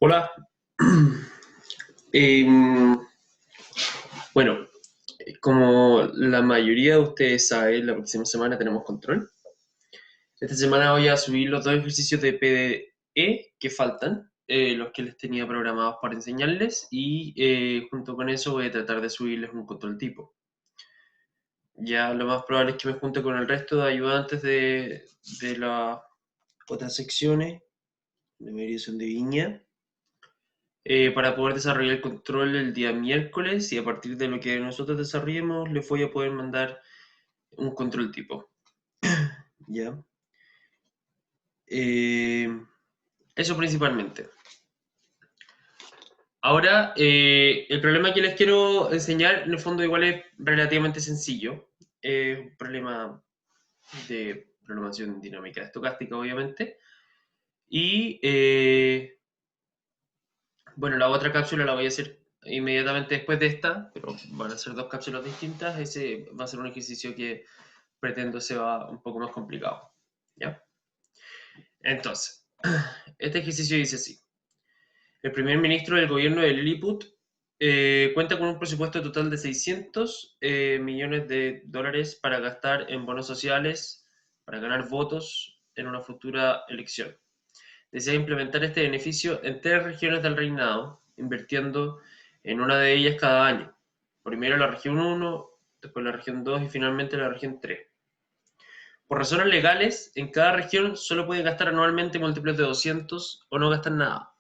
Hola. Em, bueno, como la mayoría de ustedes saben, la próxima semana tenemos control. Esta semana voy a subir los dos ejercicios de PDE que faltan, los que les tenía programados para enseñarles, y junto con eso voy a tratar de subirles un control tipo. Ya lo más probable es que me junte con el resto de ayudantes de las otras secciones de medición de Viña, para poder desarrollar el control el día miércoles, y a partir de lo que nosotros desarrollemos les voy a poder mandar un control tipo. ¿Ya? Eh, Eso principalmente. Ahora, el problema que les quiero enseñar, en el fondo igual es relativamente sencillo. Es un problema de programación dinámica estocástica, obviamente. Y bueno, la otra cápsula la voy a hacer inmediatamente después de esta, pero van a ser dos cápsulas distintas. Ese va a ser un ejercicio que pretendo sea un poco más complicado. ¿Ya? Entonces, este ejercicio dice así. El primer ministro del gobierno de Lilliput cuenta con un presupuesto total de 600 millones de dólares para gastar en bonos sociales, para ganar votos en una futura elección. Desea implementar este beneficio en 3 regiones del reinado, invirtiendo en una de ellas cada año. Primero la región 1, después la región 2 y finalmente la región 3. Por razones legales, en cada región solo puede gastar anualmente múltiplos de 200 o no gastar nada.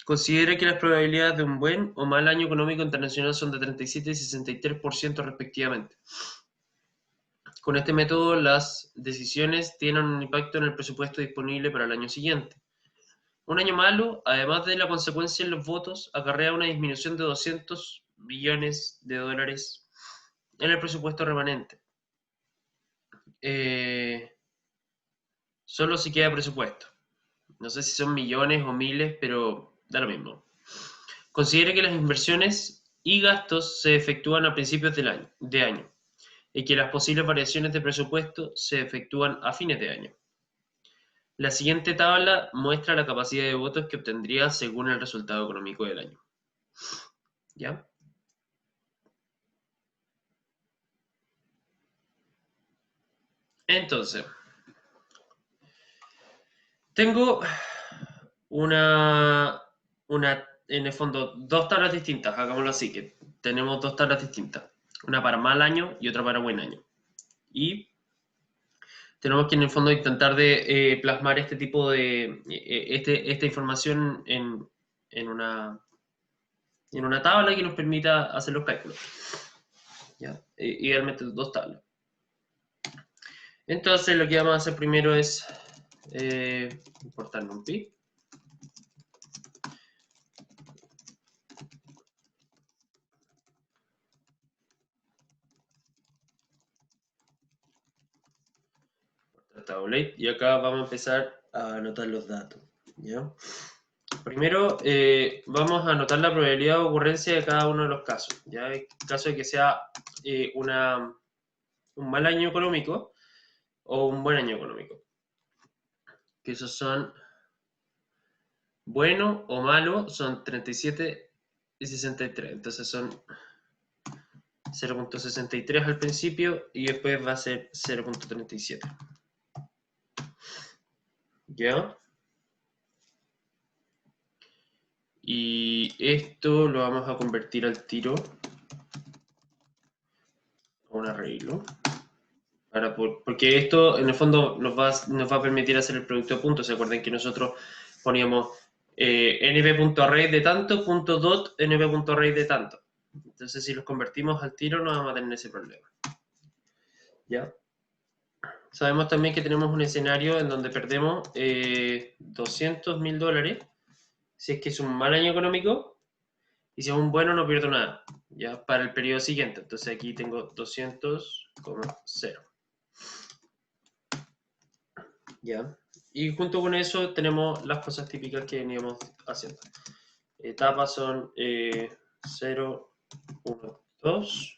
Considera que las probabilidades de un buen o mal año económico internacional son de 37 y 63% respectivamente. Con este método, las decisiones tienen un impacto en el presupuesto disponible para el año siguiente. Un año malo, además de la consecuencia en los votos, acarrea una disminución de 200 billones de dólares en el presupuesto remanente. Solo si queda presupuesto. No sé si son millones o miles, pero da lo mismo. Considere que las inversiones y gastos se efectúan a principios de año y que las posibles variaciones de presupuesto se efectúan a fines de año. La siguiente tabla muestra la capacidad de votos que obtendría según el resultado económico del año. ¿Ya? Entonces, tengo en el fondo, dos tablas distintas, hagámoslo así, que tenemos dos tablas distintas, una para mal año y otra para buen año. Y tenemos que en el fondo intentar de plasmar este tipo de, esta información en una tabla que nos permita hacer los cálculos. ¿Ya? Idealmente dos tablas. Entonces lo que vamos a hacer primero es importar NumPy. Tabulate, y acá vamos a empezar a anotar los datos. ¿Ya? Primero vamos a anotar la probabilidad de ocurrencia de cada uno de los casos. ¿Ya? En caso de que sea un mal año económico o un buen año económico. Que esos son bueno o malo, son 37 y 63. Entonces son 0.63 al principio y después va a ser 0.37. ¿Ya? Y esto lo vamos a convertir al tiro a un arreglo. Porque esto en el fondo nos va a permitir hacer el producto de puntos. ¿Se acuerdan que nosotros poníamos nb.array de tanto, punto dot, nb.array de tanto? Entonces si los convertimos al tiro no vamos a tener ese problema. ¿Ya? Sabemos también que tenemos un escenario en donde perdemos 200.000 dólares si es que es un mal año económico, y si es un bueno no pierdo nada, ya, para el periodo siguiente. Entonces aquí tengo 200,0. ¿Ya? Y junto con eso tenemos las cosas típicas que veníamos haciendo. Etapas son 0, 1, 2.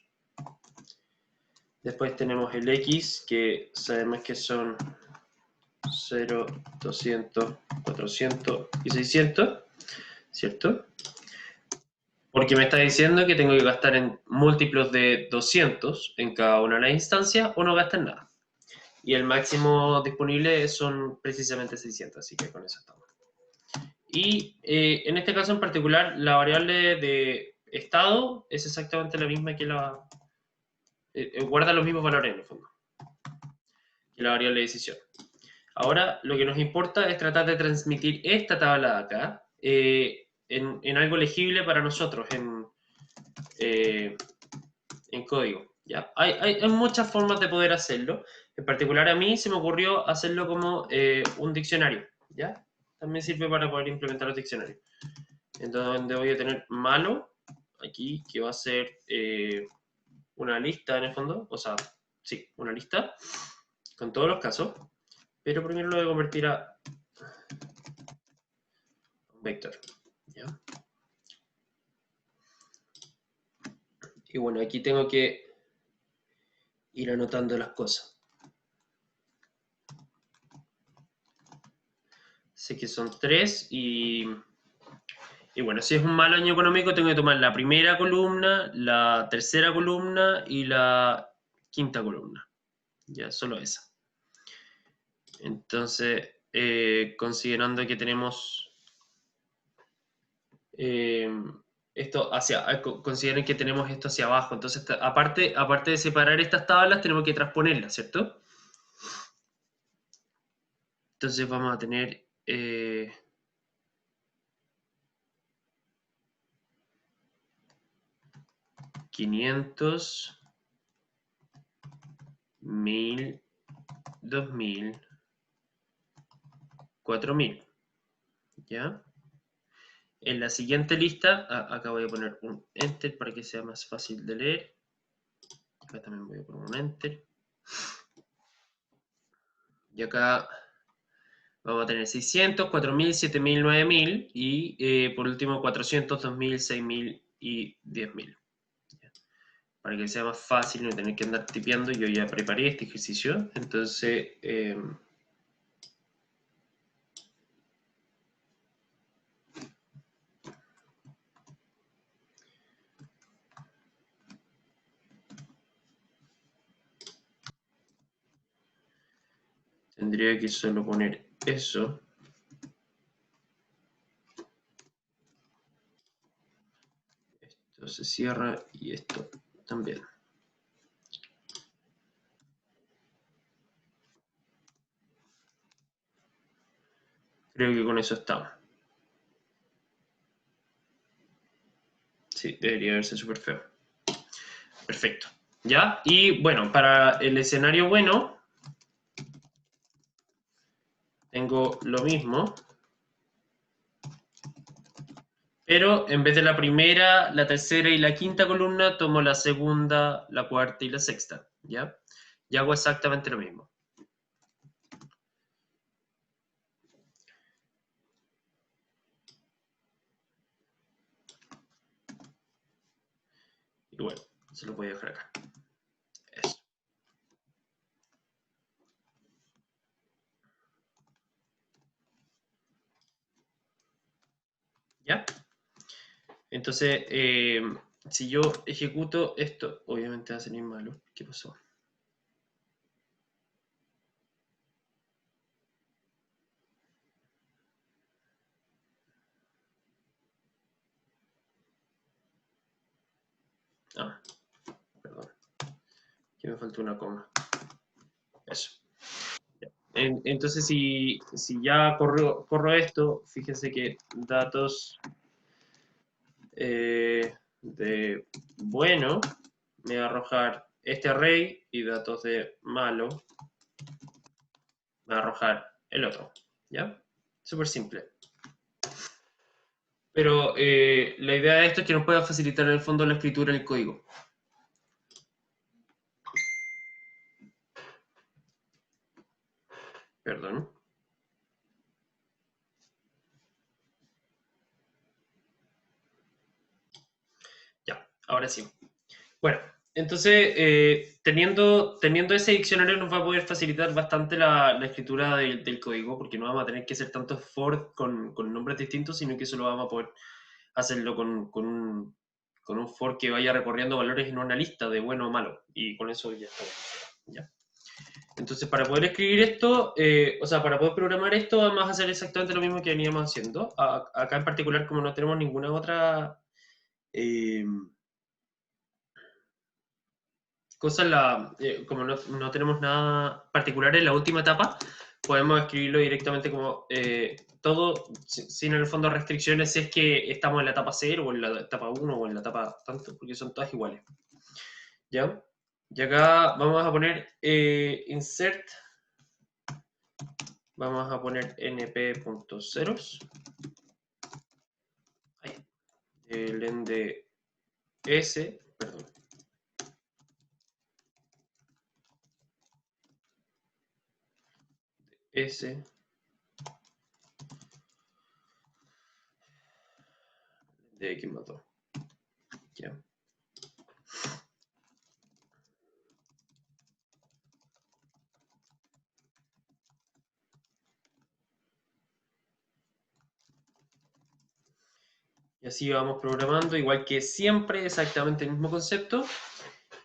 Después tenemos el X, que sabemos que son 0, 200, 400 y 600. ¿cierto? Porque me está diciendo que tengo que gastar en múltiplos de 200 en cada una de las instancias o no gastar nada. Y el máximo disponible son precisamente 600, así que con eso estamos. Y en este caso en particular, la variable de estado es exactamente la misma que la... guarda los mismos valores en el fondo, que la variable de decisión. Ahora, lo que nos importa es tratar de transmitir esta tabla de acá en algo legible para nosotros, en código. ¿Ya? Hay muchas formas de poder hacerlo. En particular a mí se me ocurrió hacerlo como un diccionario. ¿Ya? También sirve para poder implementar los diccionarios. En donde voy a tener malo, aquí, que va a ser una lista en el fondo. O sea, sí, una lista con todos los casos. Pero primero lo voy a convertir a un vector. ¿Ya? Y bueno, aquí tengo que ir anotando las cosas. Sé que son 3 y bueno, si es un mal año económico tengo que tomar la primera columna, la tercera columna y la quinta columna. Ya, solo esa. Entonces, considerando que tenemos esto consideren que tenemos esto hacia abajo. Entonces, aparte de separar estas tablas, tenemos que transponerlas, ¿cierto? Entonces vamos a tener 500, 1000, 2000, 4000. ¿Ya? En la siguiente lista, acá voy a poner un enter para que sea más fácil de leer. Acá también voy a poner un enter. Y acá vamos a tener 600, 4000, 7000, 9000 y por último 400, 2000, 6000 y 10000. Para que sea más fácil no tener que andar tipeando, yo ya preparé este ejercicio. Entonces, tendría que solo poner eso. Esto se cierra y esto también. Creo que con eso estamos. Sí, debería verse súper feo. Perfecto. ¿Ya? Y bueno, para el escenario bueno, tengo lo mismo. Pero en vez de la primera, la tercera y la quinta columna, tomo la segunda, la cuarta y la sexta. ¿Ya? Y hago exactamente lo mismo. Y bueno, se lo voy a dejar acá. Eso. ¿Ya? Entonces, si yo ejecuto esto, obviamente va a salir malo. ¿Qué pasó? Ah, perdón. Aquí me faltó una coma. Eso. Entonces, si ya corro esto, fíjense que datos de bueno me va a arrojar este array y datos de malo me va a arrojar el otro. ¿Ya? Súper simple. Pero la idea de esto es que nos pueda facilitar en el fondo la escritura del código. Perdón. Ya, ahora sí. Bueno, Entonces, teniendo ese diccionario nos va a poder facilitar bastante la escritura del código, porque no vamos a tener que hacer tantos for con nombres distintos, sino que solo vamos a poder hacerlo con un for que vaya recorriendo valores en una lista de bueno o malo, y con eso ya está. ¿Ya? Entonces, para poder escribir esto, o sea, para poder programar esto, vamos a hacer exactamente lo mismo que veníamos haciendo. Acá en particular, como no tenemos ninguna otra cosa, como no tenemos nada particular en la última etapa, podemos escribirlo directamente como todo, sin en el fondo restricciones, si es que estamos en la etapa 0 o en la etapa 1 o en la etapa tanto, porque son todas iguales. ¿Ya? Y acá vamos a poner insert. Vamos a poner np.ceros. Len de S, perdón. S. De X más 2. Ya. Y así vamos programando, igual que siempre, exactamente el mismo concepto.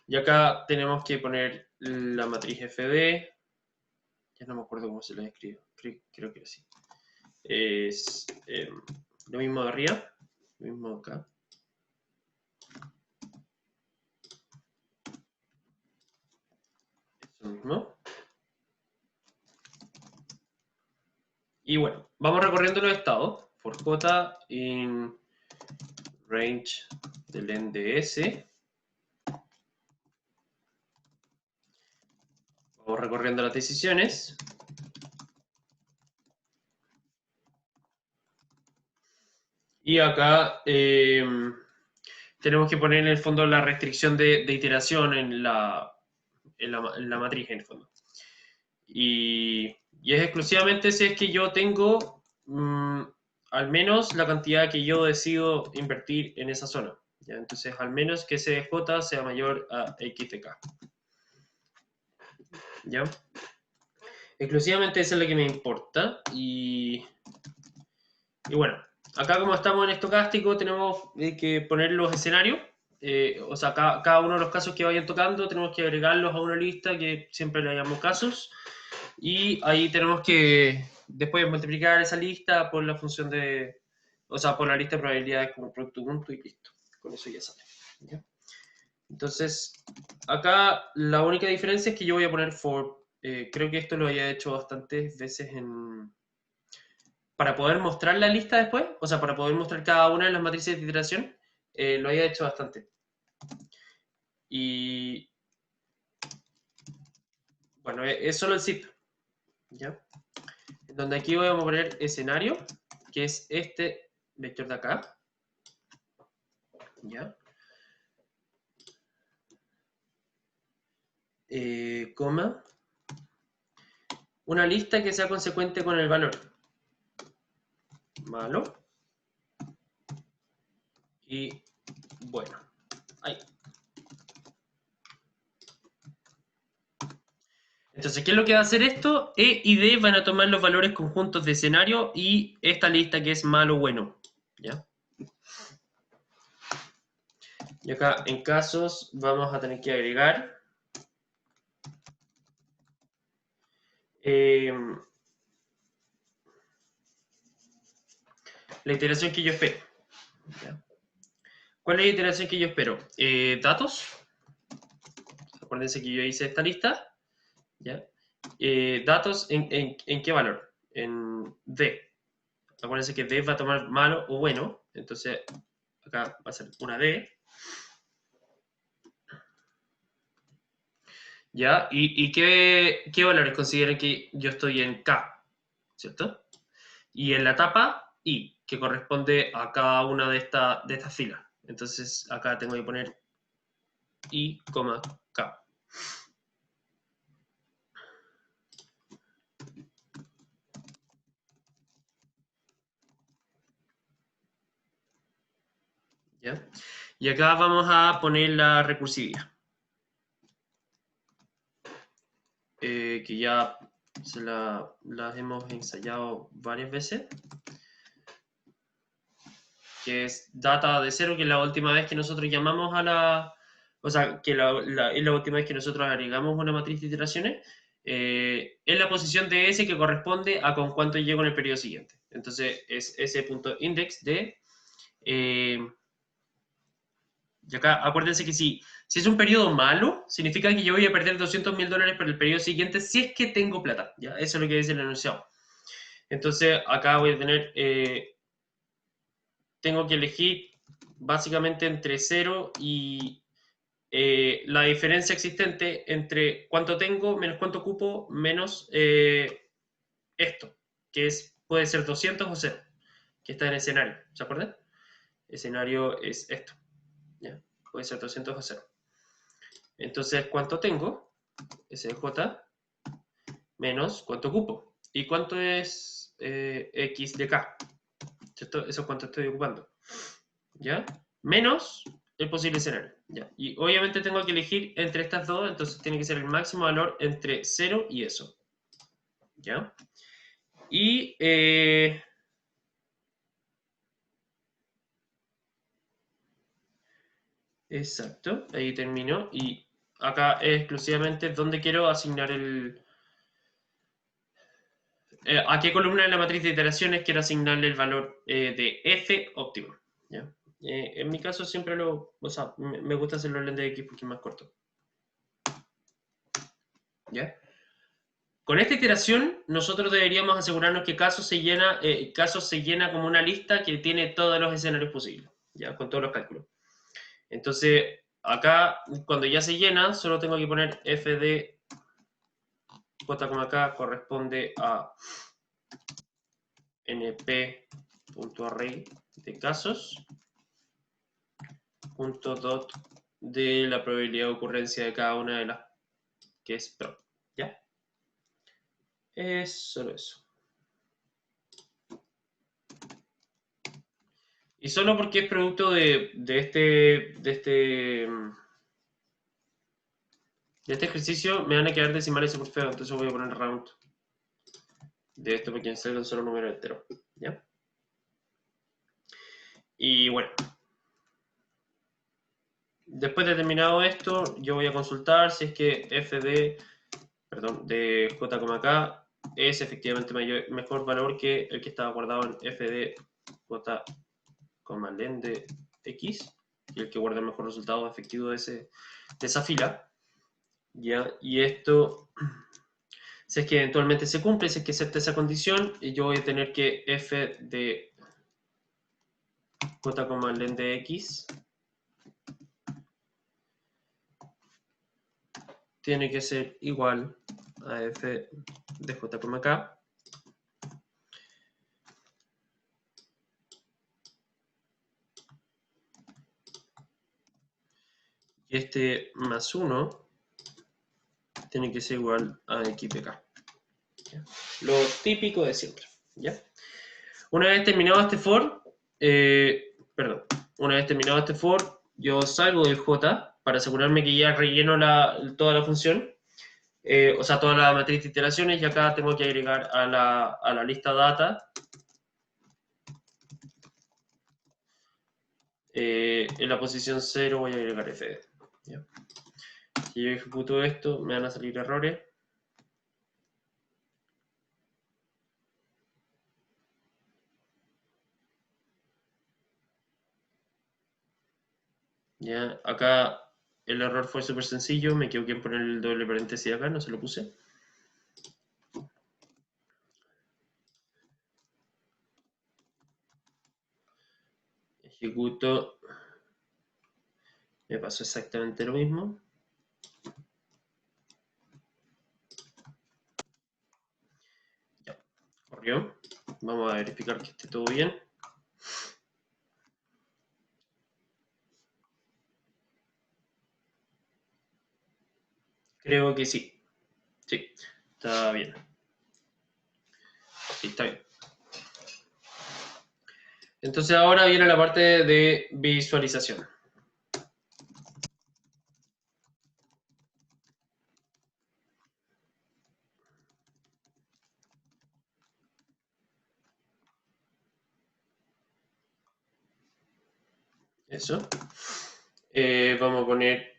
Y acá tenemos que poner la matriz FD. Ya no me acuerdo cómo se la escribe. Creo que sí. Es lo mismo de arriba, lo mismo de acá. Eso mismo. Y bueno, vamos recorriendo los estados. For j in range del NDS. Vamos recorriendo las decisiones. Y acá tenemos que poner en el fondo la restricción de iteración en la matriz, en el fondo. Y es exclusivamente si es que yo tengo al menos la cantidad que yo decido invertir en esa zona. ¿Ya? Entonces, al menos que CDJ sea mayor a XTK. ¿Ya? Exclusivamente eso es lo que me importa. Y bueno, acá como estamos en estocástico, tenemos que poner los escenarios. O sea, cada uno de los casos que vayan tocando, tenemos que agregarlos a una lista que siempre le llamamos casos. Y ahí tenemos que después multiplicar esa lista por la función de, o sea, por la lista de probabilidades como producto punto y listo. Con eso ya sale. ¿Ya? Entonces, acá la única diferencia es que yo voy a poner for. Creo que esto lo había hecho bastantes veces para poder mostrar la lista después, o sea, para poder mostrar cada una de las matrices de iteración, lo había hecho bastante. Y bueno, es solo el zip. ¿Ya? Donde aquí voy a poner escenario, que es este vector de acá. ¿Ya? Coma. Una lista que sea consecuente con el valor malo y bueno. Ahí. Entonces, ¿qué es lo que va a hacer esto? E y D van a tomar los valores conjuntos de escenario y esta lista que es malo-bueno. ¿Ya? Y acá en casos vamos a tener que agregar la iteración que yo espero. ¿Ya? ¿Cuál es la iteración que yo espero? Datos. Acuérdense que yo hice esta lista. ¿Ya? Datos en qué valor? En D. Acuérdense que D va a tomar malo o bueno. Entonces acá va a ser una D. ¿Ya? ¿Y qué valores consideran que yo estoy en K? ¿Cierto? Y en la etapa I, que corresponde a cada una de estas filas. Entonces acá tengo que poner I, K. ¿Ya? Y acá vamos a poner la recursividad. que ya las hemos ensayado varias veces, que es data de 0, que es la última vez que nosotros llamamos a la... O sea, que es la última vez que nosotros agregamos una matriz de iteraciones, es la posición de S que corresponde a con cuánto llego en el periodo siguiente. Entonces, es S.index de... y acá, acuérdense que si es un periodo malo, significa que yo voy a perder $200.000 para el periodo siguiente si es que tengo plata. ¿Ya? Eso es lo que dice el enunciado. Entonces, acá voy a tener... tengo que elegir básicamente entre 0 y la diferencia existente entre cuánto tengo menos cuánto ocupo menos esto, que puede ser 200 o 0, que está en escenario. ¿Se acuerdan? Escenario es esto. ¿Ya? Puede ser 200 o 0. Entonces, ¿cuánto tengo? SJ menos cuánto ocupo. ¿Y cuánto es X de K? ¿Cierto? Eso es cuánto estoy ocupando. ¿Ya? Menos el posible escenario. ¿Ya? Y obviamente tengo que elegir entre estas dos, entonces tiene que ser el máximo valor entre 0 y eso. ¿Ya? Y exacto, ahí termino. Y acá es exclusivamente donde quiero asignar a qué columna de la matriz de iteraciones quiero asignarle el valor de f óptimo. ¿Ya? En mi caso siempre o sea, me gusta hacerlo en lente de X porque es más corto. ¿Ya? Con esta iteración, nosotros deberíamos asegurarnos que caso se llena como una lista que tiene todos los escenarios posibles, ¿ya? Con todos los cálculos. Entonces, acá, cuando ya se llena, solo tengo que poner f de j,k corresponde a np.array de casos .dot de la probabilidad de ocurrencia de cada una de las que es pro, ¿ya? Es solo eso. Y solo porque es producto de este ejercicio me van a quedar decimales súper feos, entonces voy a poner round de esto porque es un solo número entero, ¿ya? Y bueno, después de terminado esto, yo voy a consultar si es que f de j,k es efectivamente mejor valor que el que estaba guardado en f de j, len de x, y el que guarda el mejor resultado efectivo de esa fila, ¿ya? Y esto, si es que eventualmente se cumple, si es que acepta esa condición, yo voy a tener que f de j, len de x tiene que ser igual a f de j,k y este más 1 tiene que ser igual a x de k. ¿Ya? Lo típico de siempre, ¿ya? Una vez terminado este for, yo salgo del j para asegurarme que ya relleno toda la función, o sea, toda la matriz de iteraciones, y acá tengo que agregar a la lista data en la posición 0 voy a agregar fd. ¿Ya? Si yo ejecuto esto, me van a salir errores. ¿Ya? Acá el error fue súper sencillo, me equivoqué en poner el doble paréntesis acá, no se lo puse. Ejecuto, me pasó exactamente lo mismo. Ya, corrió. Vamos a verificar que esté todo bien. Creo que sí. Sí, está bien. Sí, está bien. Entonces ahora viene la parte de visualización. Eso. Vamos a poner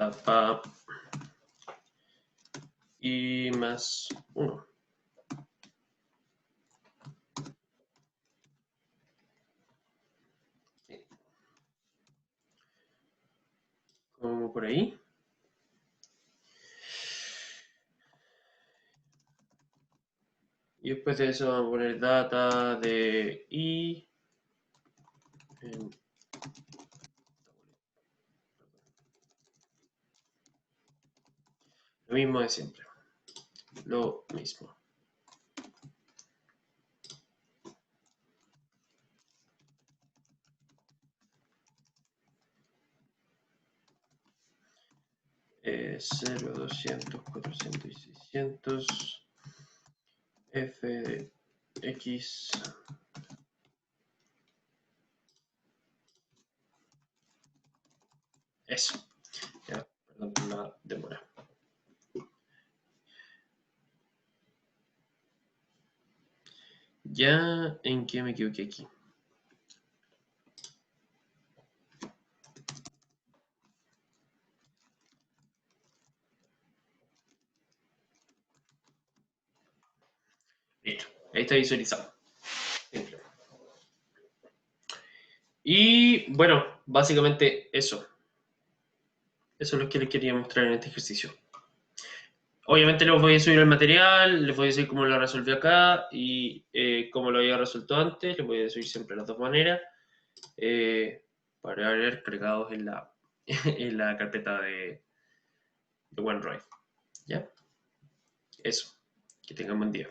etapa y más 1. Como por ahí. Y después de eso vamos a poner data de i. Lo mismo de siempre. Lo mismo. Eh, 0, 200, 400 y 600. F de X. Eso. Ya, perdón por la demora. Ya, ¿en qué me equivoqué aquí? Listo. Ahí está visualizado. Simple. Y bueno, básicamente eso. Eso es lo que les quería mostrar en este ejercicio. Obviamente les voy a subir el material, les voy a decir cómo lo resolví acá y cómo lo había resuelto antes. Les voy a subir siempre las dos maneras para ver cargados en la, en la carpeta de OneDrive. ¿Ya? Eso. Que tengan buen día.